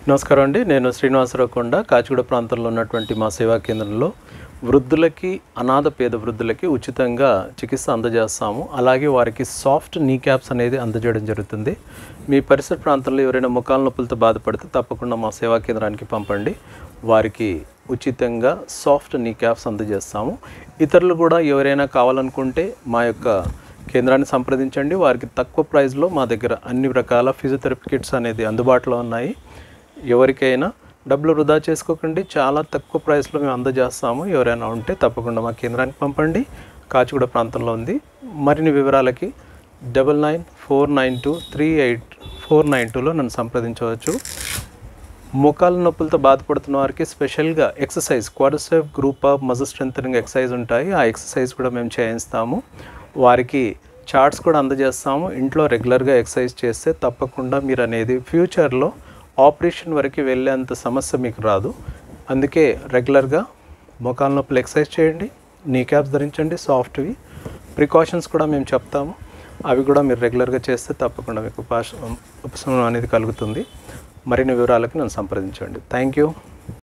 నమస్కారం అండి. నేను శ్రీనివాసరావు కొండ, కాచిగూడ ప్రాంతంలో ఉన్నటువంటి మా సేవా కేంద్రంలో వృద్ధులకి, అనాథ పేద వృద్ధులకి ఉచితంగా చికిత్స అందజేస్తాము. అలాగే వారికి సాఫ్ట్ నీ క్యాప్స్ అనేది అందజేయడం జరుగుతుంది. మీ పరిసర ప్రాంతంలో ఎవరైనా మోకాళ్ళ నొప్పులతో బాధపడితే తప్పకుండా మా సేవా కేంద్రానికి పంపండి. వారికి ఉచితంగా సాఫ్ట్ నీ క్యాప్స్ అందజేస్తాము. ఇతరులు కూడా ఎవరైనా కావాలనుకుంటే మా యొక్క కేంద్రాన్ని సంప్రదించండి. వారికి తక్కువ ప్రైస్లో మా దగ్గర అన్ని రకాల ఫిజియోథెరపీ కిట్స్ అనేది అందుబాటులో ఉన్నాయి. ఎవరికైనా డబ్బులు వృధా చేసుకోకండి, చాలా తక్కువ ప్రైస్లో మేము అందజేస్తాము. ఎవరైనా ఉంటే తప్పకుండా మా కేంద్రానికి పంపండి. కాచిగూడ ప్రాంతంలో ఉంది. మరిన్ని వివరాలకి 9949238492లో నన్ను సంప్రదించవచ్చు. మోకాళ్ళ నొప్పులతో బాధపడుతున్న వారికి స్పెషల్గా exercise, quadricep group of muscle strengthening exercise ఉంటాయి. ఆ ఎక్సర్సైజ్ కూడా మేము చేయిస్తాము. వారికి చార్ట్స్ కూడా అందజేస్తాము. ఇంట్లో రెగ్యులర్గా ఎక్సర్సైజ్ చేస్తే తప్పకుండా మీరు అనేది ఫ్యూచర్లో ఆపరేషన్ వరకు వెళ్ళేంత సమస్య మీకు రాదు. అందుకే రెగ్యులర్గా మోకాళ్ళ నొప్పులు ఎక్సర్సైజ్ చేయండి, నీ క్యాప్స్ ధరించండి, సాఫ్ట్వి. ప్రికాషన్స్ కూడా మేము చెప్తాము. అవి కూడా మీరు రెగ్యులర్గా చేస్తే తప్పకుండా మీకు ఉపశమనం అనేది కలుగుతుంది. మరిన్ని వివరాలకు నన్ను సంప్రదించండి. Thank you.